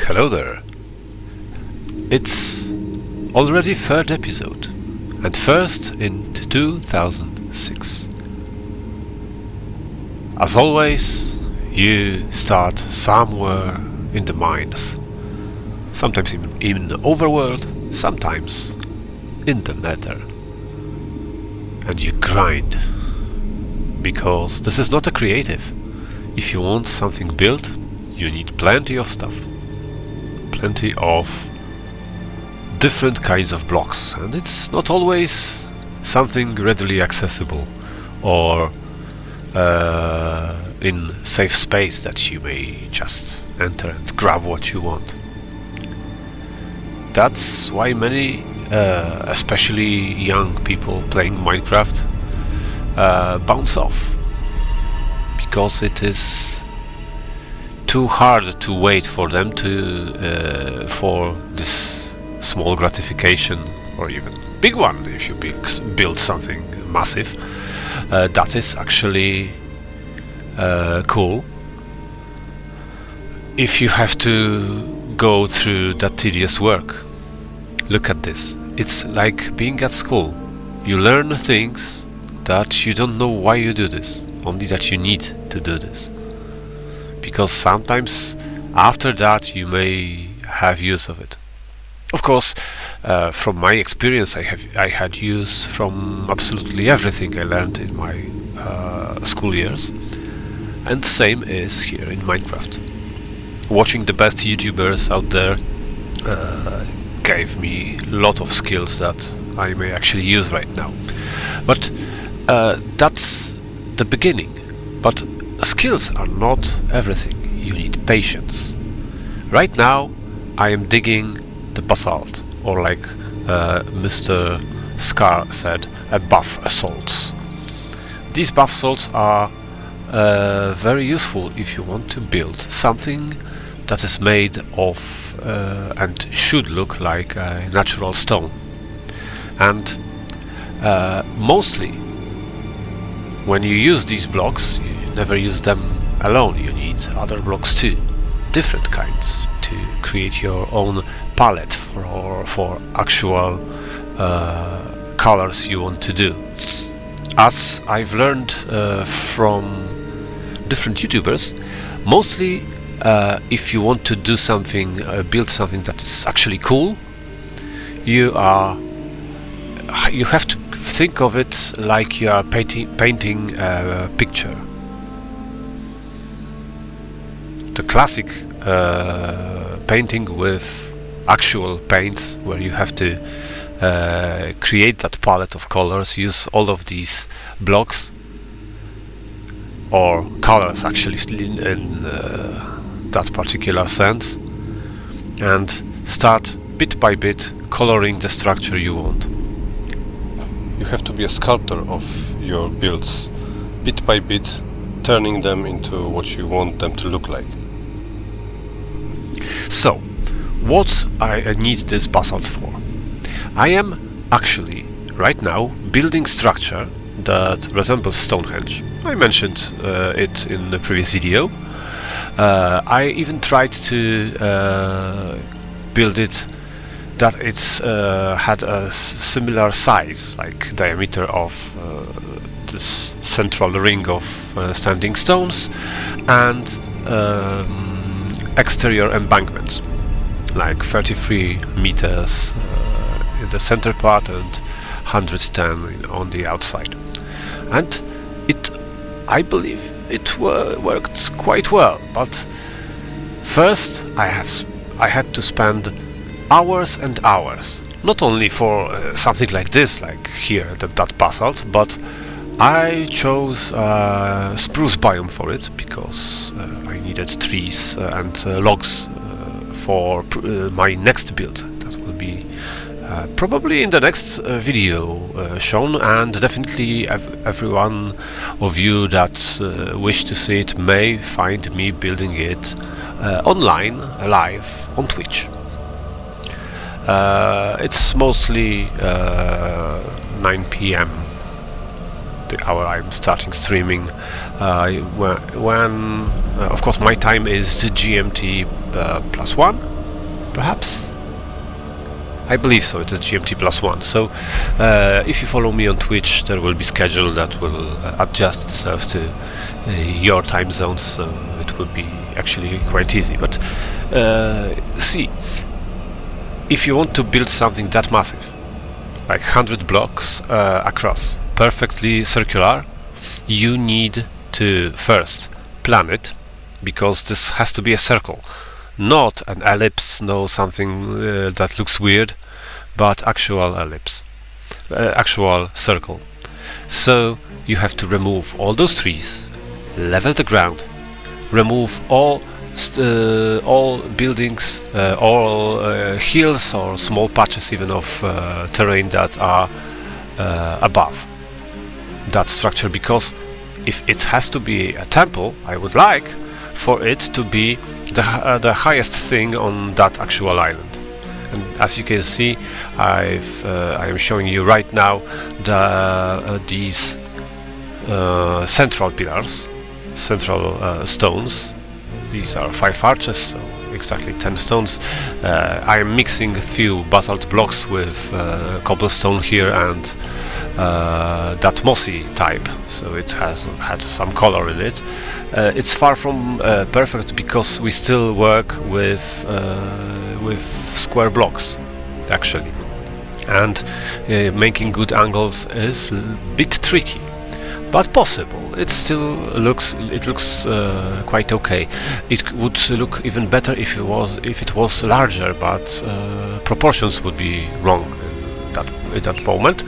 Hello there. It's already third episode, and first in 2006. As always, you start somewhere in the mines, sometimes in the overworld, sometimes in the nether, and you grind, because this is not a creative. If you want something built, you need plenty of stuff, plenty of different kinds of blocks, and it's not always something readily accessible or in safe space that you may just enter and grab what you want. That's why many, especially young people playing Minecraft, bounce off, because it is too hard to wait for them to for this small gratification, or even big one if you build something massive that is actually cool. If you have to go through that tedious work, look at this. It's like being at school. You learn things that you don't know why you do this, only that you need to do this, because sometimes after that you may have use of it. Of course, from my experience, I had use from absolutely everything I learned in my school years, and same is here in Minecraft. Watching the best YouTubers out there gave me a lot of skills that I may actually use right now. But that's the beginning. But skills are not everything. You need patience. Right now I am digging the basalt, or like Mr. Scar said, buff salts. These buff salts are very useful if you want to build something that is made of and should look like a natural stone. And mostly when you use these blocks, you never use them alone. You need other blocks too, different kinds, to create your own palette for actual colors you want to do. As I've learned from different YouTubers, mostly if you want to do something, build something that is actually cool, you have to think of it like you are painting a picture. The classic painting with actual paints, where you have to create that palette of colors, use all of these blocks or colors actually in that particular sense, and start bit by bit coloring the structure you want. You have to be a sculptor of your builds, bit by bit turning them into what you want them to look like. So, what I need this basalt for? I am actually right now building structure that resembles Stonehenge. I mentioned it in the previous video. I even tried to build it that it's had a similar size, like diameter of this central ring of standing stones, and exterior embankments, like 33 meters in the center part and 110 on the outside. And I believe it worked quite well, but first I had to spend hours and hours, not only for something like this, like here, that basalt, but I chose spruce biome for it, because I needed trees and logs for my next build. That will be probably in the next video shown, and definitely every one of you that wish to see it may find me building it online, live on Twitch. It's mostly 9 PM, the hour I'm starting streaming, when of course my time is GMT +1, perhaps? I believe so, it is GMT +1. So if you follow me on Twitch, there will be schedule that will adjust itself to your time zones, so it will be actually quite easy. But see, if you want to build something that massive, like 100 blocks across, perfectly circular, you need to first plan it, because this has to be a circle, not an ellipse, no something that looks weird, but actual ellipse, actual circle. So you have to remove all those trees, level the ground, remove all buildings, all hills or small patches even of terrain that are above that structure, because if it has to be a temple, I would like for it to be the highest thing on that actual island. And as you can see, I am showing you right now these central pillars, central stones. These are 5 arches, so exactly 10 stones. I am mixing a few basalt blocks with cobblestone here and that mossy type, so it has had some color in it. It's far from perfect, because we still work with square blocks actually, and making good angles is a bit tricky, but possible. It still looks quite okay. It would look even better if it was larger, but proportions would be wrong at that moment.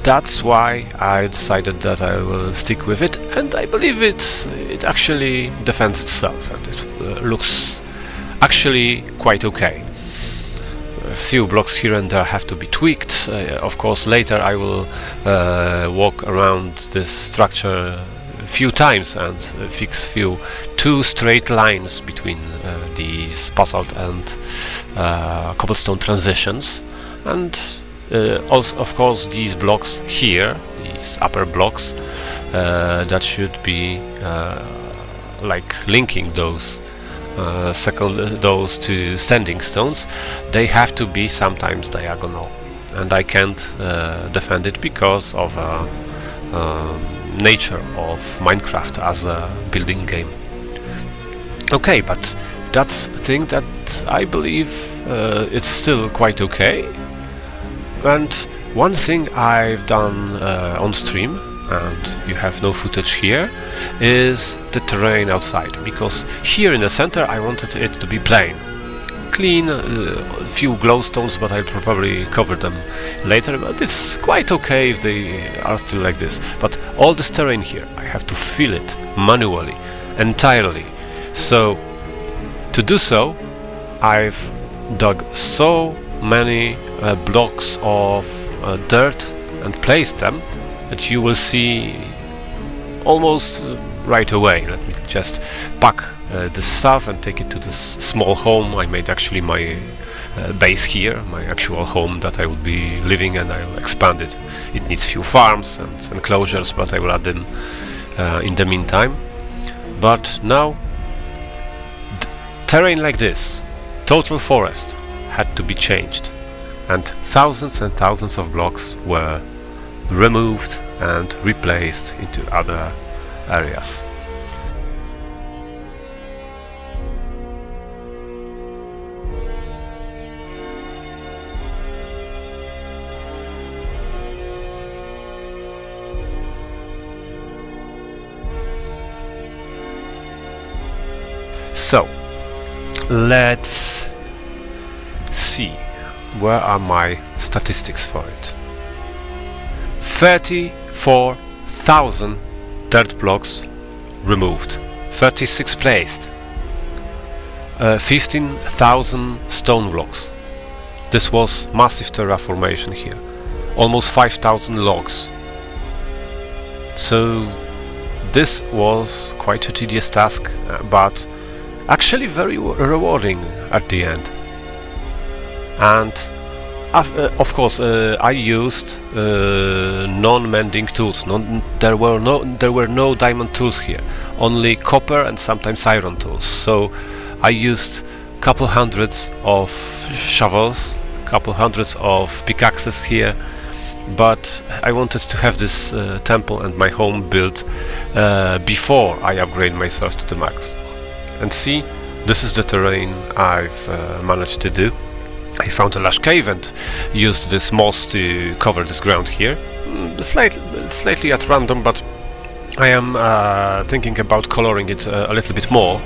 That's why I decided that I will stick with it, and I believe it actually defends itself, and it looks actually quite okay. A few blocks here and there have to be tweaked. Of course, later I will walk around this structure a few times and fix two straight lines between these basalt and cobblestone transitions, and also, of course, these blocks here, these upper blocks, that should be like linking those those two standing stones. They have to be sometimes diagonal, and I can't defend it because of nature of Minecraft as a building game. Okay, but that's a thing that I believe it's still quite okay. And one thing I've done on stream, and you have no footage here, is the terrain outside, because here in the center I wanted it to be plain, clean, a few glowstones, but I'll probably cover them later, but it's quite okay if they are still like this. But all this terrain here, I have to fill it manually, entirely. So to do so, I've dug so many blocks of dirt and placed them that you will see almost right away. Let me just pack this stuff and take it to this small home I made, actually my base here, my actual home that I would be living, and I'll expand it. It needs few farms and enclosures, but I will add them in the meantime. But now, terrain like this, total forest, had to be changed, and thousands of blocks were removed and replaced into other areas. So let's see, where are my statistics for it? 34,000 dirt blocks removed, 36 placed, 15,000 stone blocks. This was massive terraformation here, almost 5,000 logs. So this was quite a tedious task, but actually very rewarding at the end. And of course, I used non-mending tools. There were no diamond tools here, only copper and sometimes iron tools. So I used couple hundreds of shovels, couple hundreds of pickaxes here, but I wanted to have this temple and my home built before I upgrade myself to the max. And see, this is the terrain I've managed to do. I found a lush cave and used this moss to cover this ground here. Slightly at random, but I am thinking about coloring it a little bit more,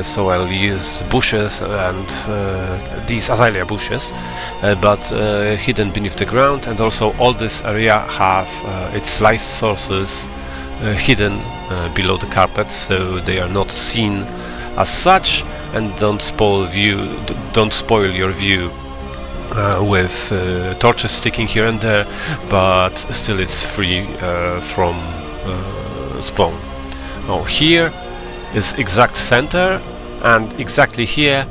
so I'll use bushes and these azalea bushes, but hidden beneath the ground, and also all this area have its light sources hidden below the carpet, so they are not seen as such, and don't spoil your view with torches sticking here and there, but still it's free from spawn. Oh, here is exact center, and exactly here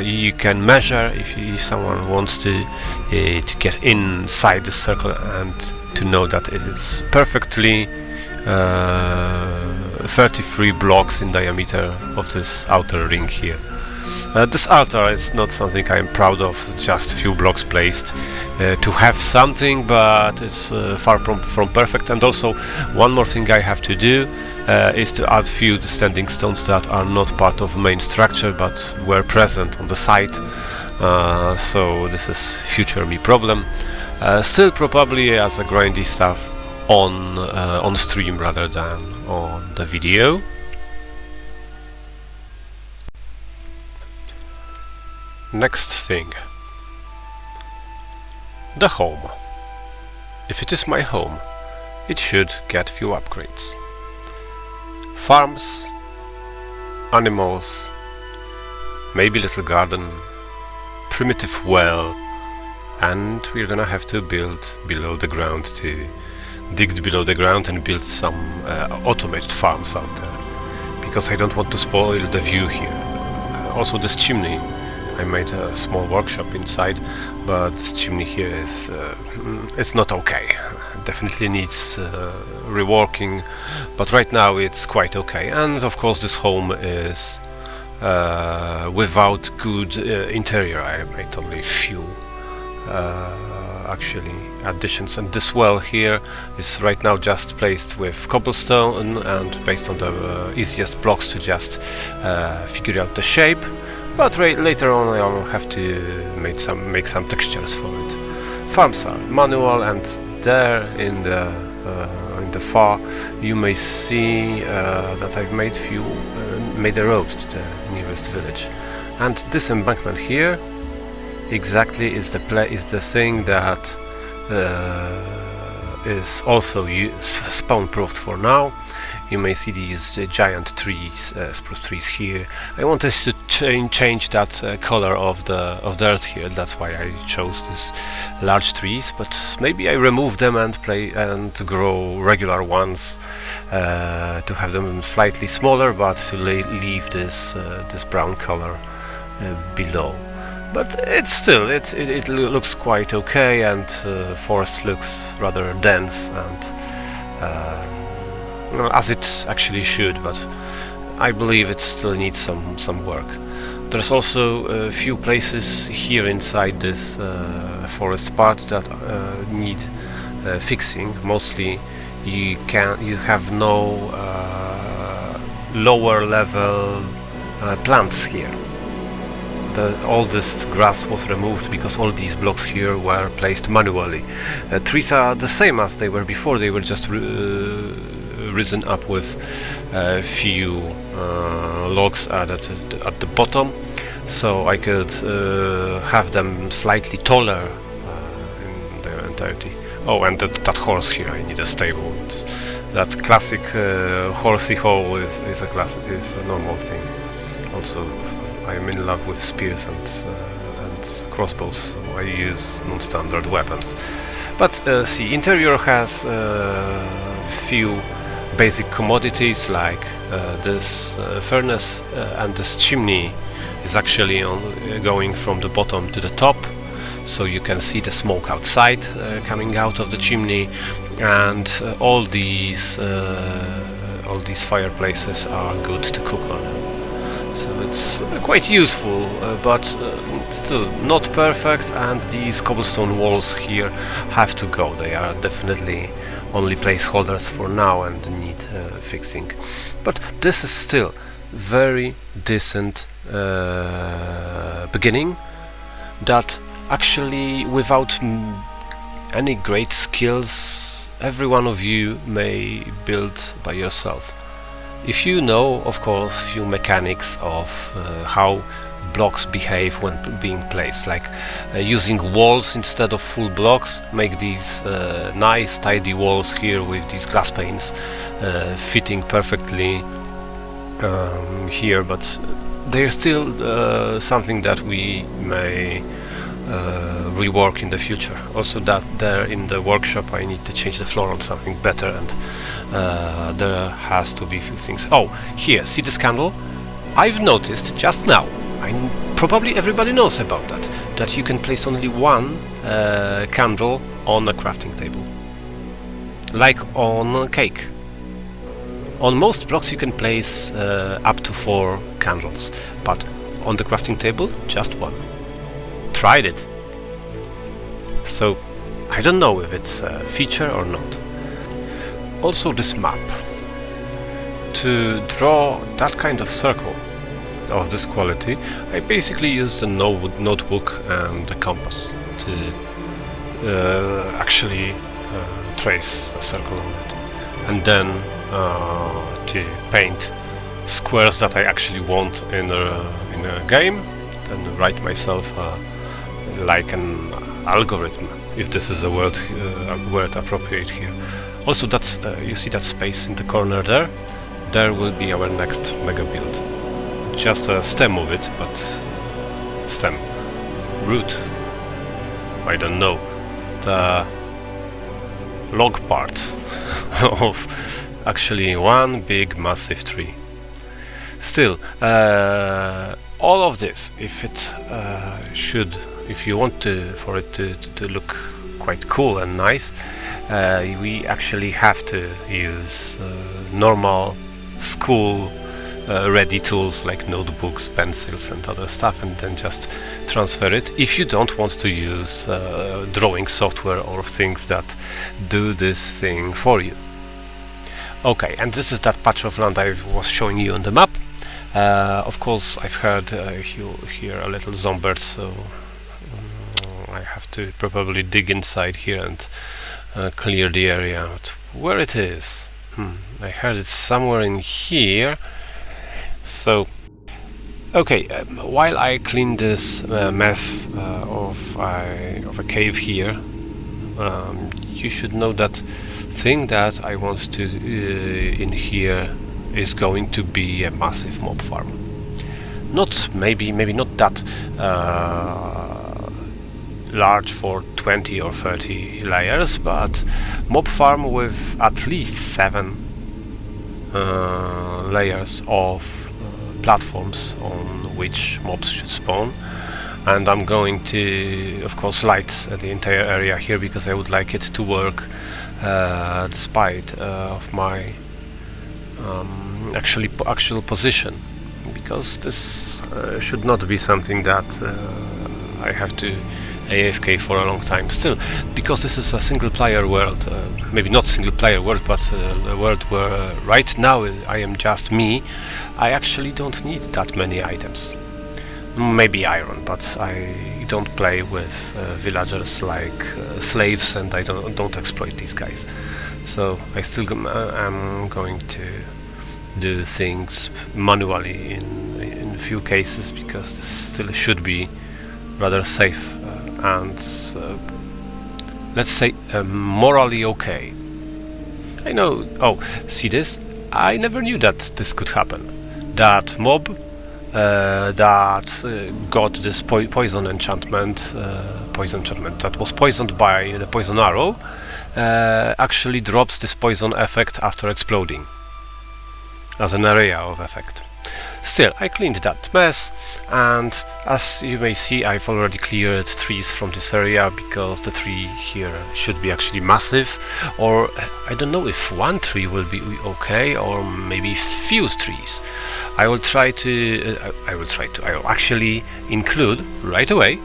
you can measure if someone wants to get inside the circle and to know that it is perfectly 33 blocks in diameter of this outer ring here. This altar is not something I am proud of, just few blocks placed to have something, but it's far from perfect. And also one more thing I have to do is to add few standing stones that are not part of main structure but were present on the site, so this is future me problem. Still probably as a grindy stuff on stream rather than on the video. Next thing, the home. If it is my home, it should get few upgrades. Farms, animals, maybe little garden, primitive well, and we're gonna have to build below the ground, to dig below the ground and build some automated farms out there, because I don't want to spoil the view here. Also this chimney, I made a small workshop inside, but this chimney here is it's not okay. It definitely needs reworking, but right now it's quite okay. And of course this home is without good interior. I made only few actually additions, and this well here is right now just placed with cobblestone and based on the easiest blocks to just figure out the shape. But later on I'll have to make some textures for it. Farms are manual, and there in the far you may see that I've made a road to the nearest village. And this embankment here exactly is the thing that is also spawn-proofed for now. You may see these giant trees, spruce trees here. I wanted to change that color of the earth here. That's why I chose these large trees. But maybe I remove them and grow regular ones to have them slightly smaller, but to leave this brown color below. But it's still it looks quite okay, and forest looks rather dense and. As it actually should, but I believe it still needs some work. There's also a few places here inside this forest part that need fixing. Mostly you have no lower level plants here. All this grass was removed because all these blocks here were placed manually. Trees are the same as they were before. They were just risen up with a few logs added at the bottom, so I could have them slightly taller in their entirety. Oh, and that horse here, I need a stable. And that classic horsey hole is a normal thing. Also, I am in love with spears and crossbows, so I use non-standard weapons. But see, interior has few basic commodities like this furnace, and this chimney is actually going from the bottom to the top, so you can see the smoke outside coming out of the chimney, and all these fireplaces are good to cook on. So it's quite useful, but still not perfect, and these cobblestone walls here have to go. They are definitely only placeholders for now and need fixing. But this is still very decent beginning that actually without any great skills every one of you may build by yourself. If you know, of course, few mechanics of how blocks behave when being placed, like using walls instead of full blocks, make these nice tidy walls here with these glass panes fitting perfectly here, but they're still something that we may rework in the future. Also, that there in the workshop I need to change the floor on something better, and there has to be a few things. Oh, here, see this candle? I've noticed just now, probably everybody knows about that, that you can place only one candle on a crafting table, like on a cake. On most blocks you can place up to 4 candles, but on the crafting table, just one. Tried it. So I don't know if it's a feature or not. Also, this map. To draw that kind of circle of this quality, I basically used a notebook and a compass to actually trace a circle on it, and then to paint squares that I actually want in a game, and write myself like an algorithm, if this is a word appropriate here. Also, that's you see that space in the corner there? There will be our next mega build. Just a stem of it, but stem, root, I don't know, the log part of actually one big massive tree. Still, all of this, if it if you want for it to look quite cool and nice, we actually have to use normal school ready tools like notebooks, pencils and other stuff, and then just transfer it if you don't want to use drawing software or things that do this thing for you. Okay, and this is that patch of land I was showing you on the map. Of course, I've heard you hear a little zombird, so I have to probably dig inside here and clear the area out. Where it is? I heard it's somewhere in here. So, okay, while I clean this mess of a cave here, you should know that thing that I want to in here is going to be a massive mob farm. Not maybe not that large for 20 or 30 layers, but mob farm with at least 7 layers of platforms on which mobs should spawn. And I'm going to, of course, light the entire area here because I would like it to work despite of my actual position, because this should not be something that I have to AFK for a long time. Still, because this is a single player world, maybe not single player world, but a world where right now I am just me, I actually don't need that many items. Maybe iron, but I don't play with villagers like slaves, and I don't exploit these guys. So I still am going to do things manually in a few cases, because this still should be rather safe and let's say morally okay. I know. Oh, see this? I never knew that this could happen. That mob that got this poison enchantment that was poisoned by the poison arrow actually drops this poison effect after exploding as an area of effect. Still, I cleaned that mess, and as you may see, I've already cleared trees from this area, because the tree here should be actually massive, or I don't know if one tree will be okay, or maybe few trees. I will actually include right away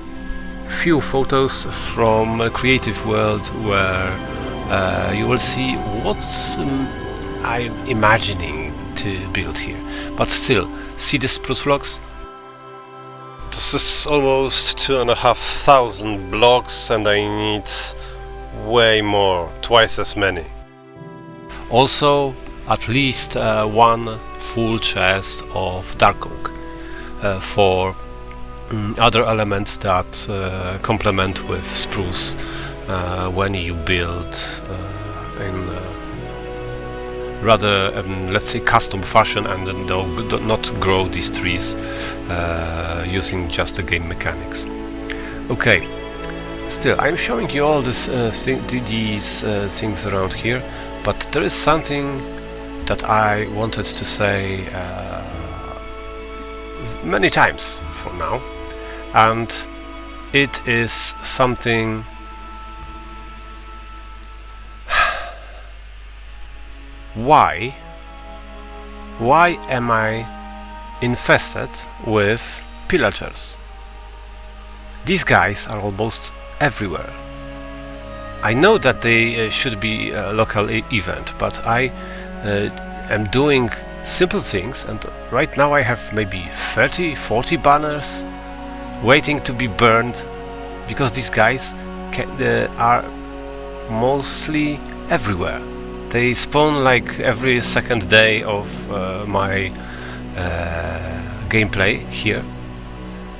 few photos from a creative world where you will see what I'm imagining to build here. But still, see the spruce blocks? This is almost 2,500 blocks, and I need way more, twice as many. Also, at least one full chest of dark oak for other elements that complement with spruce when you build in rather, let's say, custom fashion, and do not grow these trees using just the game mechanics. Okay, still, I'm showing you all these things around here, but there is something that I wanted to say many times for now, and it is something why am I infested with pillagers? These guys are almost everywhere. I know that they should be a local event, but I am doing simple things, and right now I have maybe 30-40 banners waiting to be burned, because these guys are mostly everywhere. They spawn like every second day of my gameplay here.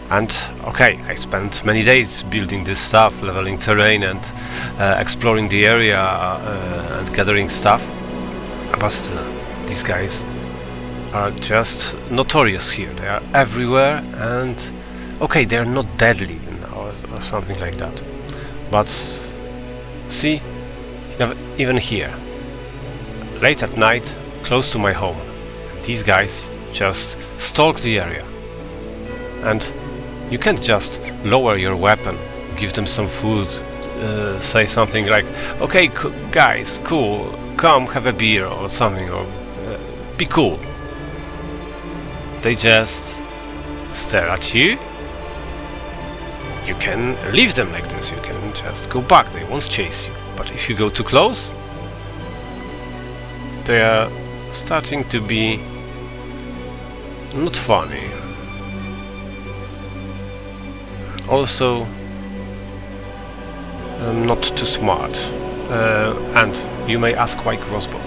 And okay, I spent many days building this stuff, leveling terrain and exploring the area and gathering stuff. But still, these guys are just notorious here. They are everywhere, and okay, they're not deadly or something like that. But see, even here, late at night, close to my home, these guys just stalk the area. And you can't just lower your weapon, give them some food, say something like, okay, guys, cool, come have a beer or something, or be cool. They just stare at you. You can leave them like this, you can just go back, they won't chase you. But if you go too close, they are starting to be not funny. Also, not too smart. And you may ask why crossbow.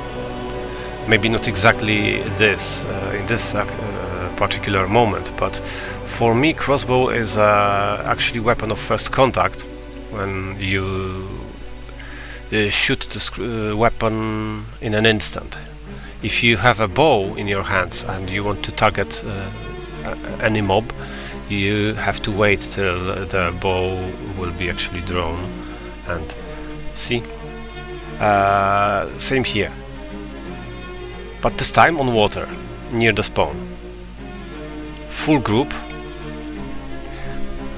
Maybe not exactly this in this particular moment, but for me crossbow is actually weapon of first contact. When you shoot the weapon in an instant. If you have a bow in your hands and you want to target any mob, you have to wait till the bow will be actually drawn. And see, same here, but this time on water, near the spawn. Full group.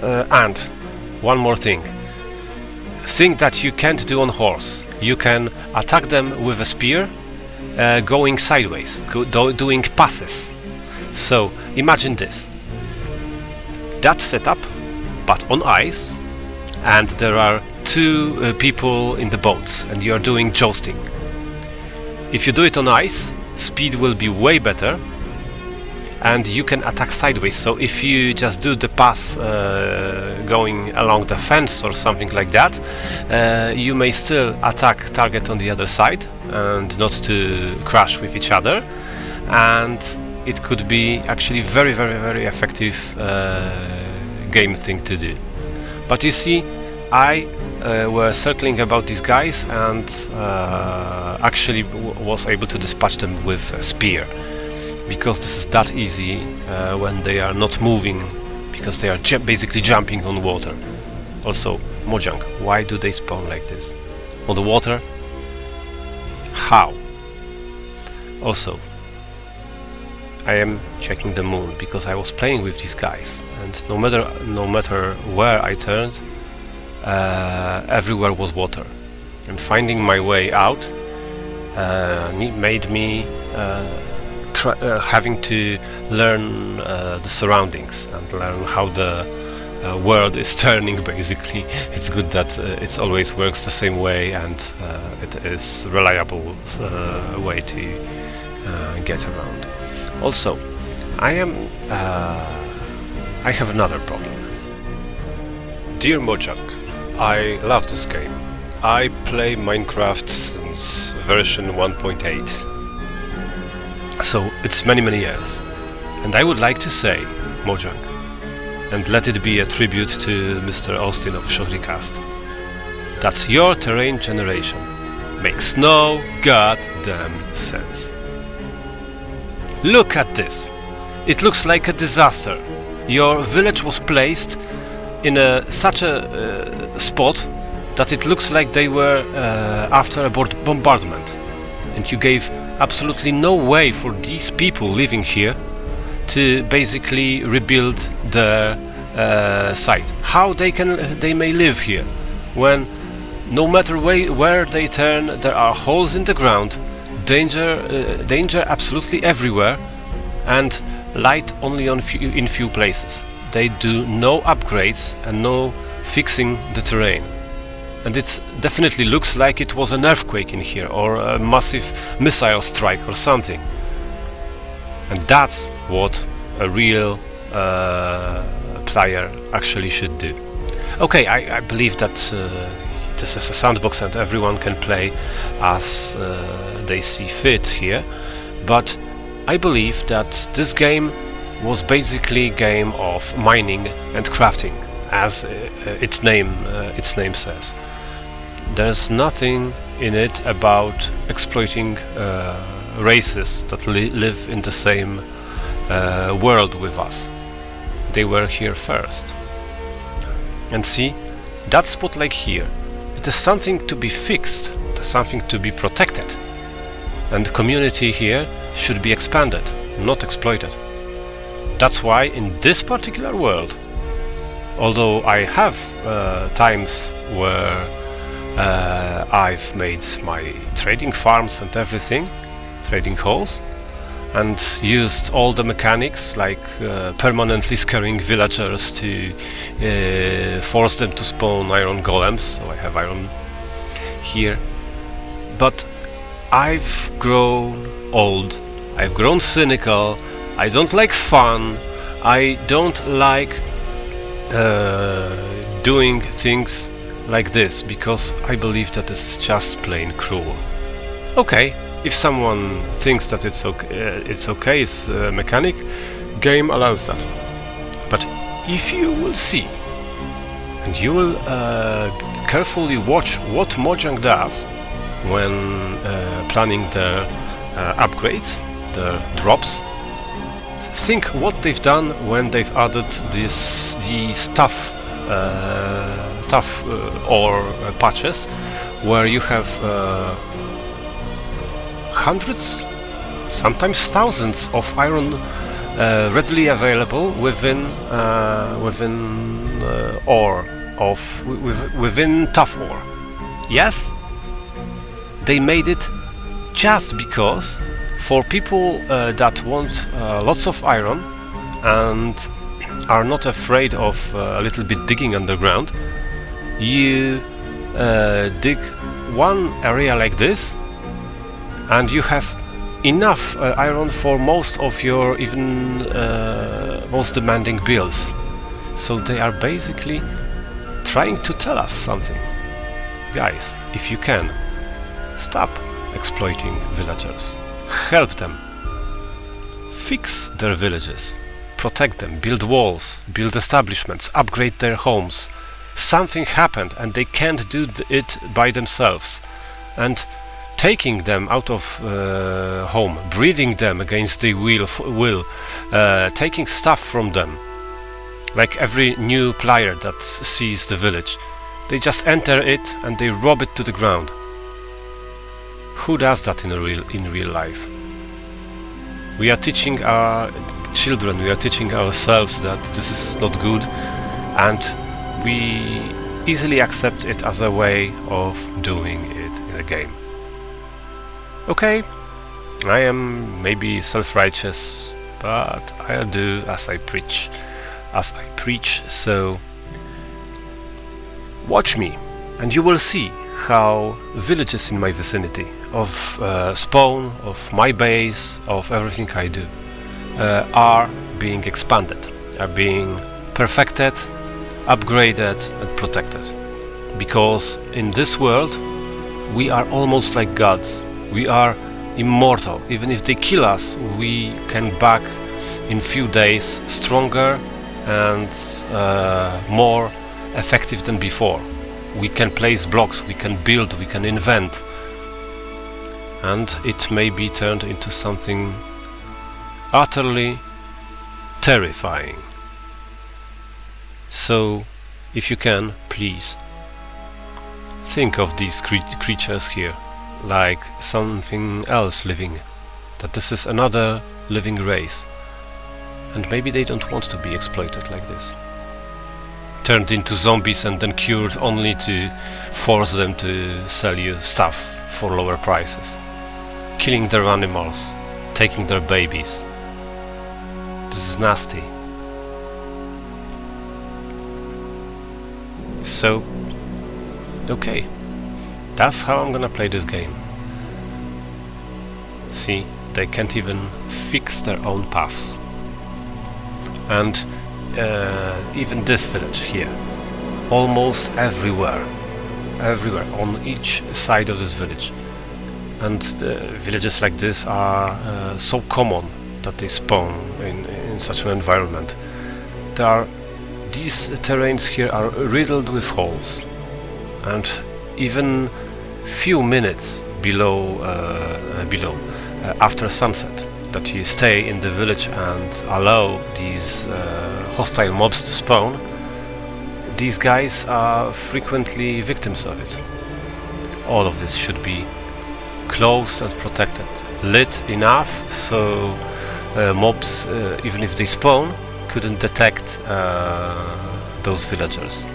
And one more thing that you can't do on horse. You can attack them with a spear, going sideways, doing passes. So imagine this. That setup, but on ice, and there are two people in the boats, and you are doing jousting. If you do it on ice, speed will be way better, and you can attack sideways. So if you just do the pass going along the fence or something like that, you may still attack target on the other side and not to crash with each other, and it could be actually very, very, very effective game thing to do. But you see, I were circling about these guys and actually was able to dispatch them with a spear, because this is that easy when they are not moving, because they are basically jumping on water. Also, Mojang, why do they spawn like this? On the water? How? Also, I am checking the moon, because I was playing with these guys, and no matter where I turned, everywhere was water. And finding my way out made me having to learn the surroundings and learn how the world is turning. Basically, it's good that it always works the same way, and it is reliable way to get around. Also, I have another problem. Dear Mojang, I love this game. I play Minecraft since version 1.8, so it's many years, and I would like to say, Mojang, and let it be a tribute to Mr. Austin of Shortycast, that your terrain generation makes no goddamn sense. Look at this. It looks like a disaster. Your village was placed in such a spot that it looks like they were after a bombardment, and you gave absolutely no way for these people living here to basically rebuild their site. How they may live here when no matter where they turn there are holes in the ground, danger absolutely everywhere, and light only in few places. They do no upgrades and no fixing the terrain. And it definitely looks like it was an earthquake in here, or a massive missile strike or something. And that's what a real player actually should do. Okay, I believe that this is a sandbox and everyone can play as they see fit here, but I believe that this game was basically a game of mining and crafting, as its name says. There's nothing in it about exploiting races that live in the same world with us. They were here first. And see, that spot like here, it is something to be fixed, something to be protected. And the community here should be expanded, not exploited. That's why in this particular world, although I have times where I've made my trading farms and everything, trading halls, and used all the mechanics like permanently scaring villagers to force them to spawn iron golems, so I have iron here. But I've grown old, I've grown cynical, I don't like fun, I don't like doing things like this, because I believe that this is just plain cruel. Okay, if someone thinks that it's okay, it's a mechanic, game allows that. But if you will see, and you will carefully watch what Mojang does when planning their upgrades, their drops, think what they've done when they've added the stuff or patches, where you have hundreds, sometimes thousands of iron readily available within tough ore. Yes, they made it just because for people that want lots of iron and are not afraid of a little bit digging underground, you dig one area like this and you have enough iron for most of your even most demanding builds. So they are basically trying to tell us something. Guys, if you can, stop exploiting villagers. Help them. Fix their villages. Protect them. Build walls. Build establishments. Upgrade their homes. Something happened and they can't do it by themselves. And taking them out of home, breeding them against their will, taking stuff from them, like every new player that sees the village, they just enter it and they rob it to the ground. Who does that in real life? We are teaching our children, we are teaching ourselves that this is not good, and we easily accept it as a way of doing it in a game. Okay, I am maybe self-righteous, but I'll do as I preach. So watch me, and you will see how villages in my vicinity of spawn, of my base, of everything I do are being expanded, are being perfected, upgraded and protected. Because in this world we are almost like gods. We are immortal. Even if they kill us, we can back in few days stronger and more effective than before. We can place blocks, we can build, we can invent, and it may be turned into something utterly terrifying. So, if you can, please think of these creatures here like something else living, that this is another living race, and maybe they don't want to be exploited like this, turned into zombies and then cured only to force them to sell you stuff for lower prices, killing their animals, taking their babies. This is nasty. So, okay, that's how I'm gonna play this game. See, they can't even fix their own paths. And even this village here, almost everywhere on each side of this village. And villages like this are so common that they spawn in such an environment. These terrains here are riddled with holes, and even few minutes below after sunset, that you stay in the village and allow these hostile mobs to spawn, these guys are frequently victims of it. All of this should be closed and protected, lit enough so mobs, even if they spawn, couldn't detect those villagers,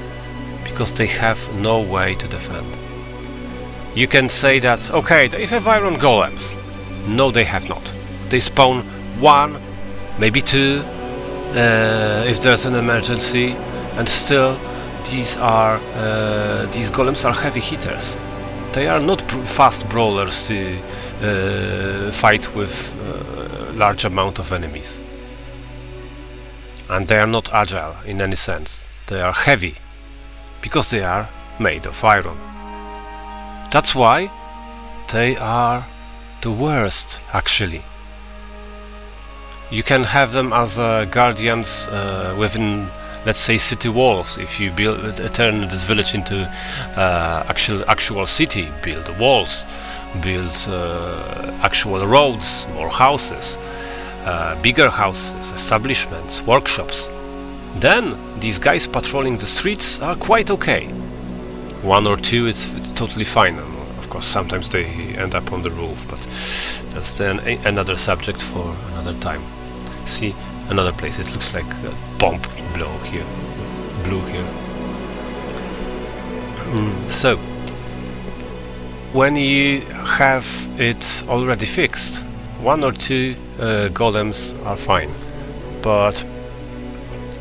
because they have no way to defend. You can say that, okay, they have iron golems. No, they have not. They spawn one, maybe two, if there's an emergency, and still these golems are heavy hitters. They are not fast brawlers to fight with large amount of enemies. And they are not agile in any sense. They are heavy, because they are made of iron. That's why they are the worst, actually. You can have them as guardians within, let's say, city walls. If you turn this village into actual city, build walls, build actual roads, more houses, bigger houses, establishments, workshops, then these guys patrolling the streets are quite okay. One or two, it's totally fine. Of course, sometimes they end up on the roof, but that's then another subject for another time. See, another place. It looks like a bomb blue here. So, when you have it already fixed, one or two golems are fine. But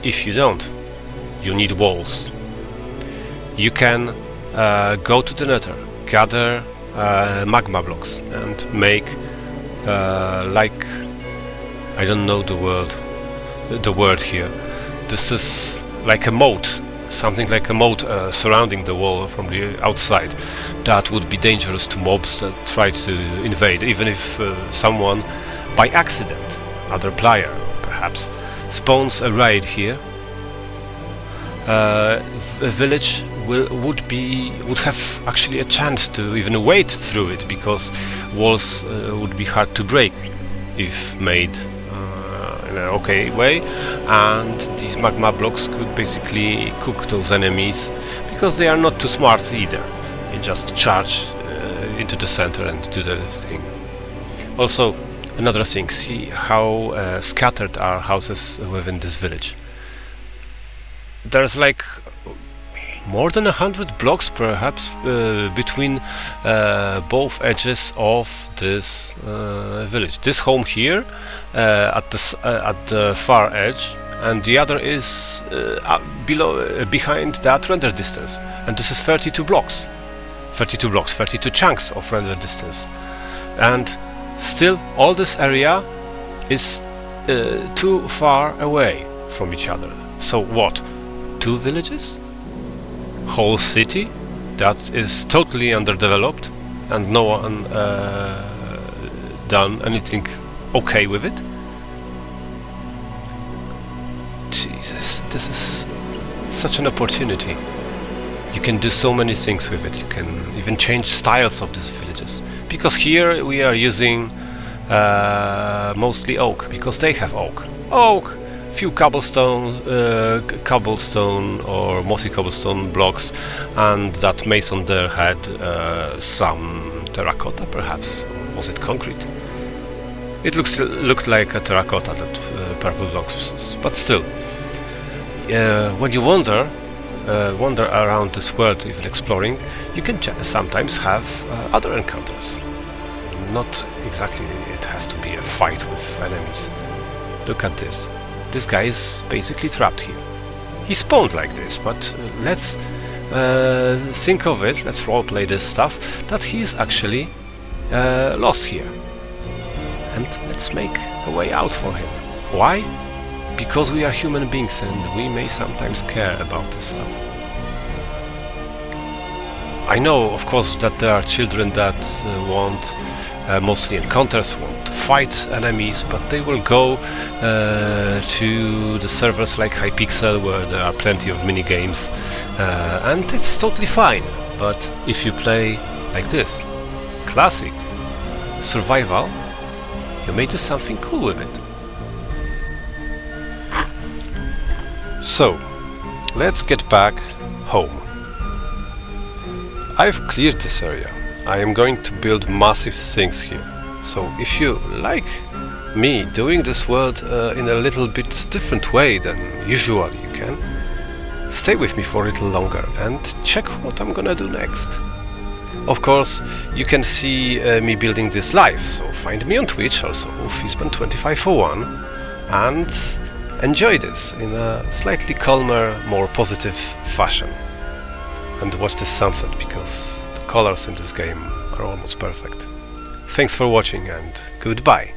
if you don't, you need walls. You can go to the nether, gather magma blocks, and make like, I don't know the word here. This is like a moat, something like a moat surrounding the wall from the outside. That would be dangerous to mobs that try to invade, even if someone, by accident, other player perhaps, spawns a raid here. The village would have actually a chance to even wade through it, because walls would be hard to break if made in an okay way, and these magma blocks could basically cook those enemies, because they are not too smart either. They just charge into the center and do their thing. Also, Another thing, see how scattered are houses within this village. There's like more than 100 blocks perhaps between both edges of this village. This home here at the far edge, and the other is behind that render distance, and this is 32 blocks, 32 chunks of render distance, and still all this area is too far away from each other. So what? 2 villages? Whole city that is totally underdeveloped and no one done anything okay with it? Jesus, this is such an opportunity. You can do so many things with it. You can even change styles of these villages, because here we are using mostly oak, because they have oak, few cobblestone or mossy cobblestone blocks, and that mason there had some terracotta perhaps. Was it concrete? It looked like a terracotta, that purple blocks, but still. When you wander around this world, even exploring, you can sometimes have other encounters. Not exactly it has to be a fight with enemies. Look at this. This guy is basically trapped here. He spawned like this, but let's think of it, let's roleplay this stuff, that he is actually lost here. And let's make a way out for him. Why? Because we are human beings and we may sometimes care about this stuff. I know, of course, that there are children that want mostly encounters, want to fight enemies, but they will go to the servers like Hypixel, where there are plenty of mini games, and it's totally fine. But if you play like this, classic survival, you may do something cool with it. So, let's get back home. I've cleared this area. I am going to build massive things here. So if you like me doing this world in a little bit different way than usual, you can stay with me for a little longer and check what I'm gonna do next. Of course, you can see me building this live, so find me on Twitch, also Fizban2501, and enjoy this in a slightly calmer, more positive fashion. And watch the sunset, because the colors in this game are almost perfect. Thanks for watching and goodbye.